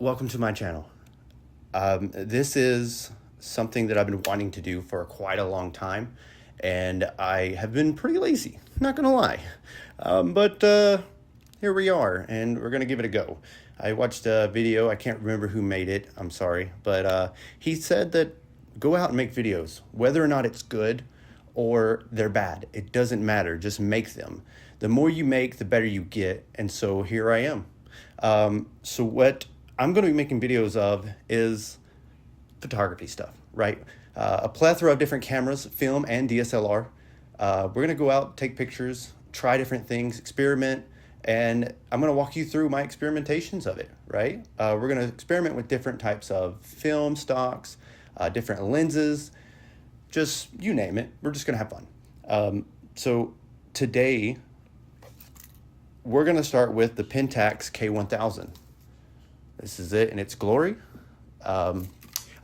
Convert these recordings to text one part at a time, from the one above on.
Welcome to my channel. This is something that I've been wanting to do for quite a long time, and I have been pretty lazy, not gonna lie. But here we are, and we're gonna give it a go. I watched a video, I can't remember who made it, I'm sorry, but he said that go out and make videos, whether or not it's good or they're bad. It doesn't matter, just make them. The more you make, the better you get, and so here I am. So what I'm going to be making videos of is photography stuff, right? A plethora of different cameras, film and DSLR. We're going to go out, take pictures, try different things, experiment, and I'm going to walk you through my experimentations of it, right? We're going to experiment with different types of film stocks, different lenses, just you name it. We're just going to have fun. So today, we're going to start with the Pentax K1000. This is it in its glory. I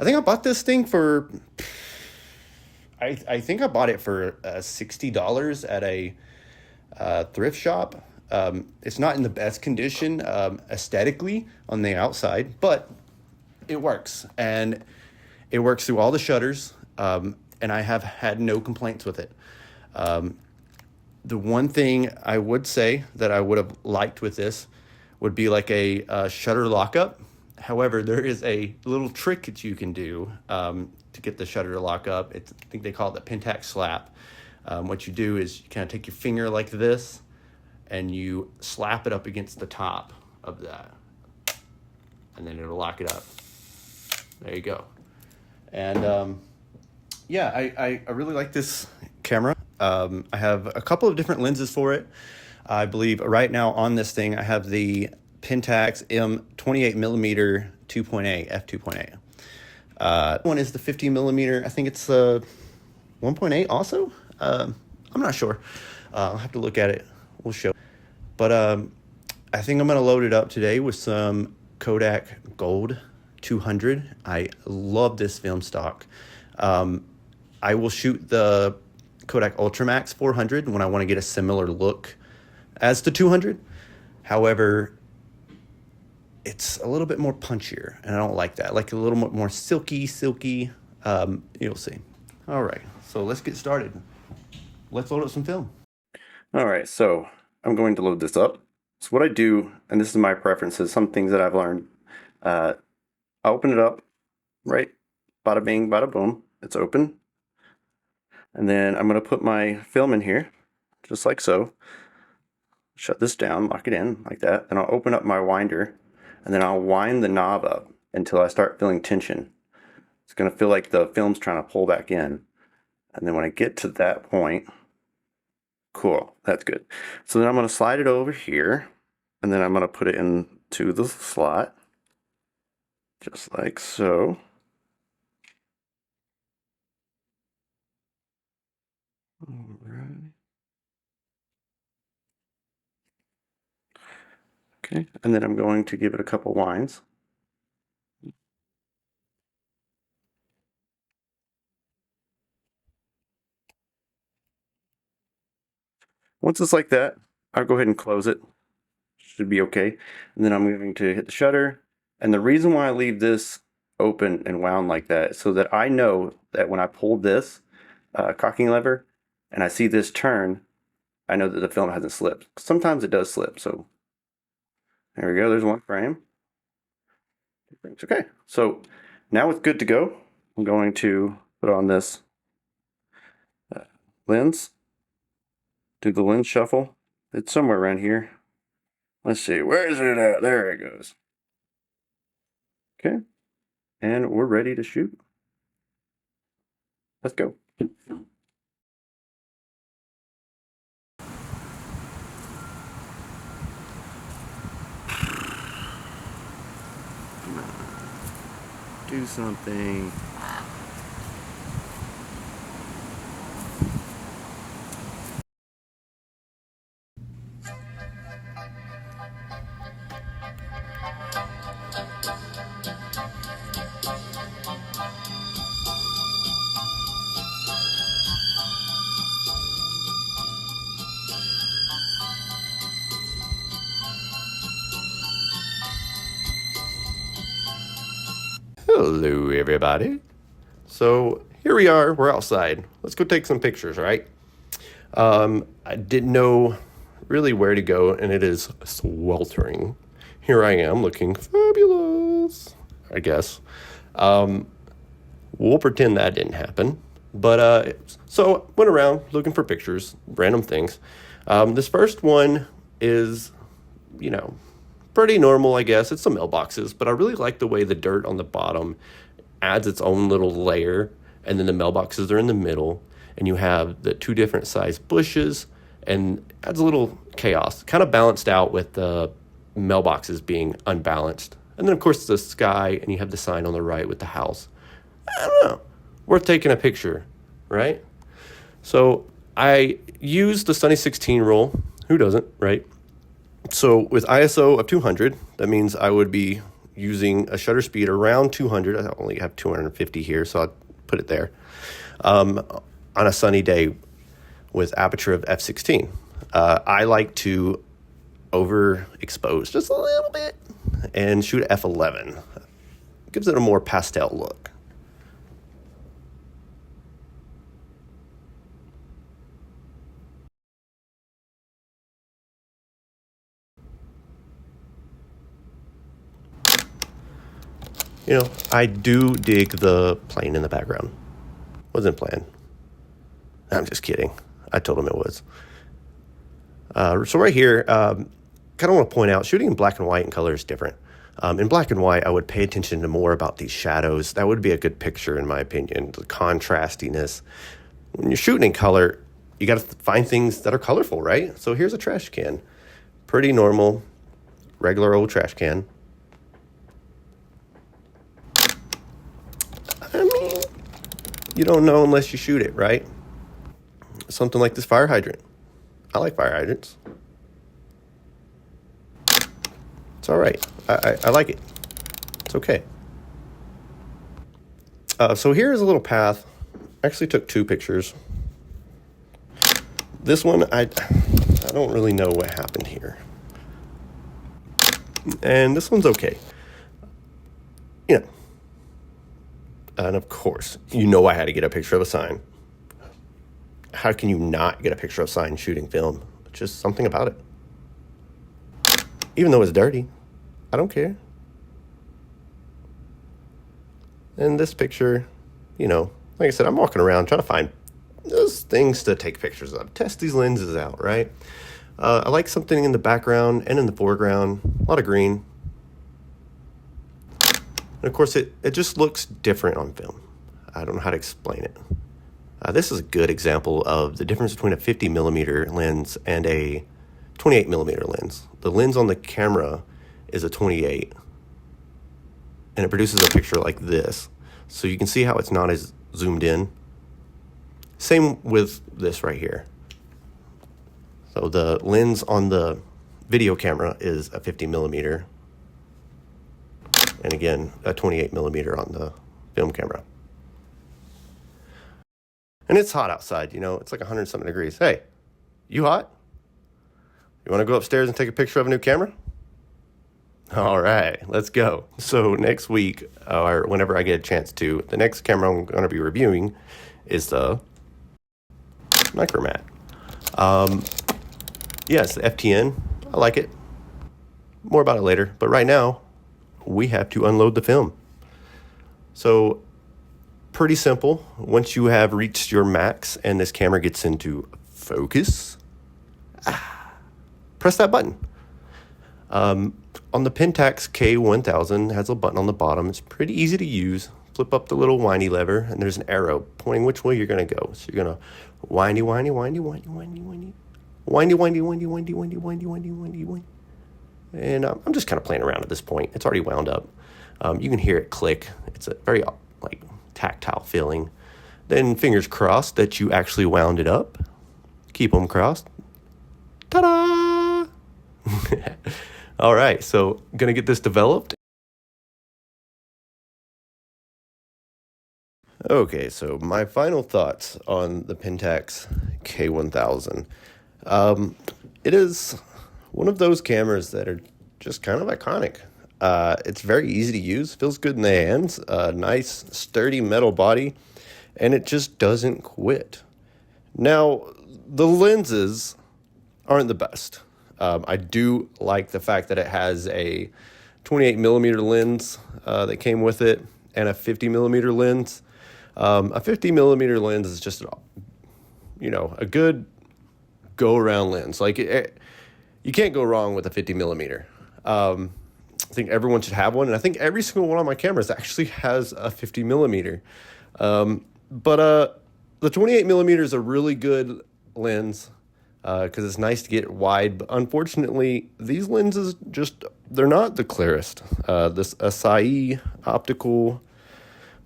think I bought this thing for, I think I bought it for $60 at a thrift shop. It's not in the best condition aesthetically on the outside, but it works. And it works through all the shutters, and I have had no complaints with it. The one thing I would say that I would have liked with this would be like a shutter lockup. However, there is a little trick that you can do to get the shutter to lock up. I think they call it the Pentax slap. What you do is you kind of take your finger like this and you slap it up against the top of that, and then it'll lock it up. There you go. And yeah, I really like this camera. I have a couple of different lenses for it. I believe right now on this thing, I have the Pentax M28mm 2.8, f2.8. One is the 50mm. I think it's 1.8 also. I'm not sure. I'll have to look at it. We'll show. But I think I'm going to load it up today with some Kodak Gold 200. I love this film stock. I will shoot the Kodak Ultramax 400 when I want to get a similar look as the 200. However, it's a little bit more punchier, and I don't like that. I like a little bit more silky. You'll see. All right, so let's get started. Let's load up some film. All right, so I'm going to load this up. So what I do, and this is my preferences, some things that I've learned. I open it up, right? Bada bing, bada boom. It's open. And then I'm going to put my film in here, just like so. Shut this down, lock it in like that. Then I'll open up my winder, and then I'll wind the knob up until I start feeling tension. It's going to feel like the film's trying to pull back in. And then when I get to that point, cool, that's good. So then I'm going to slide it over here, and then I'm going to put it into the slot, just like so. All right. Okay, and then I'm going to give it a couple winds. Once it's like that, I'll go ahead and close it. Should be okay. And then I'm going to hit the shutter. And the reason why I leave this open and wound like that is so that I know that when I pull this cocking lever and I see this turn, I know that the film hasn't slipped. Sometimes it does slip, so there we go, there's one frame. Okay, so now it's good to go. I'm going to put on this lens, do the lens shuffle. It's somewhere around here. Let's see, where is it at? There it goes. Okay, and we're ready to shoot. Let's go. Do something. Hello, everybody. So here we are. We're outside. Let's go take some pictures, right? I didn't know really where to go, and it is sweltering. Here I am looking fabulous, I guess. We'll pretend that didn't happen. But so went around looking for pictures, random things. This first one is, pretty normal, I guess. It's some mailboxes, but I really like the way the dirt on the bottom adds its own little layer, and then the mailboxes are in the middle, and you have the two different size bushes, and adds a little chaos, kind of balanced out with the mailboxes being unbalanced. And then, of course, the sky, and you have the sign on the right with the house. I don't know. Worth taking a picture, right? So I used the Sunny 16 rule. Who doesn't, right? So with ISO of 200, that means I would be using a shutter speed around 200. I only have 250 here, so I'll put it there. On a sunny day with aperture of f16. I like to overexpose just a little bit and shoot f11. Gives it a more pastel look. I do dig the plane in the background. Wasn't planned. I'm just kidding. I told him it was. So right here, kind of want to point out, shooting in black and white and color is different. In black and white, I would pay attention to more about these shadows. That would be a good picture, in my opinion, the contrastiness. When you're shooting in color, you got to find things that are colorful, right? So here's a trash can. Pretty normal, regular old trash can. I mean, you don't know unless you shoot it, right? Something like this fire hydrant. I like fire hydrants. It's all right. I like it. It's okay. So here's a little path. I actually took two pictures. This one, I don't really know what happened here. And this one's okay. And of course, I had to get a picture of a sign. How can you not get a picture of a sign shooting film? Just something about it. Even though it's dirty, I don't care. And this picture, like I said, I'm walking around trying to find those things to take pictures of. Test these lenses out, right? I like something in the background and in the foreground. A lot of green. And of course, it just looks different on film. I don't know how to explain it. This is a good example of the difference between a 50 millimeter lens and a 28 millimeter lens. The lens on the camera is a 28, and it produces a picture like this. So you can see how it's not as zoomed in. Same with this right here. So the lens on the video camera is a 50 millimeter. And again, a 28 millimeter on the film camera. And it's hot outside, it's like 100-something degrees. Hey, you hot? You want to go upstairs and take a picture of a new camera? All right, let's go. So next week, or whenever I get a chance to, the next camera I'm going to be reviewing is the Micromat. Yes, the FTN. I like it. More about it later. But right now, we have to unload the film. So pretty simple. Once you have reached your max and this camera gets into focus, press that button. On the Pentax K1000, has a button on the bottom. It's pretty easy to use. Flip up the little windy lever, and there's an arrow pointing which way you're going to go. So you're going to windy, windy, windy, windy, windy, windy, windy, windy, windy, windy, windy, windy, windy, windy, windy. And I'm just kind of playing around at this point. It's already wound up. You can hear it click. It's a very tactile feeling. Then fingers crossed that you actually wound it up. Keep them crossed. Ta-da! All right, so gonna get this developed. Okay, so my final thoughts on the Pentax K1000. It is one of those cameras that are just kind of iconic. It's very easy to use, feels good in the hands, nice sturdy metal body, and it just doesn't quit. Now, the lenses aren't the best. I do like the fact that it has a 28 millimeter lens that came with it and a 50 millimeter lens. A 50 millimeter lens is just, a good go around lens. Like you can't go wrong with a 50 millimeter. I think everyone should have one, and I think every single one of my cameras actually has a 50 millimeter. But the 28 millimeter is a really good lens because it's nice to get wide. But unfortunately, these lenses they're not the clearest. This Acai optical,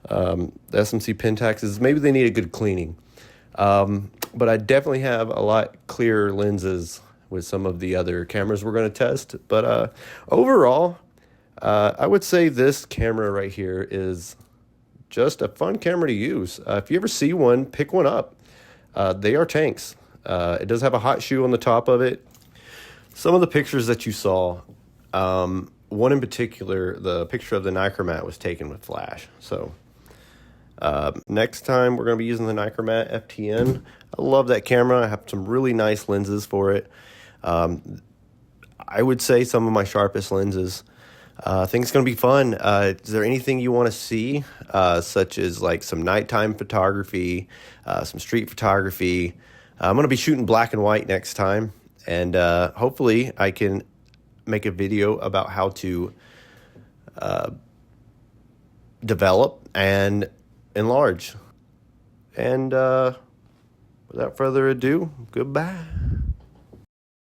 the SMC Pentaxes, maybe they need a good cleaning. But I definitely have a lot clearer lenses with some of the other cameras we're going to test. But overall, I would say this camera right here is just a fun camera to use. If you ever see one, pick one up. They are tanks. It does have a hot shoe on the top of it. Some of the pictures that you saw, one in particular, the picture of the Nichromat was taken with flash. So next time we're going to be using the Nichromat FTN. I love that camera. I have some really nice lenses for it. I would say some of my sharpest lenses. I think it's going to be fun. Is there anything you want to see, such as like some nighttime photography, some street photography? I'm going to be shooting black and white next time, and hopefully I can make a video about how to develop and enlarge. And without further ado, goodbye.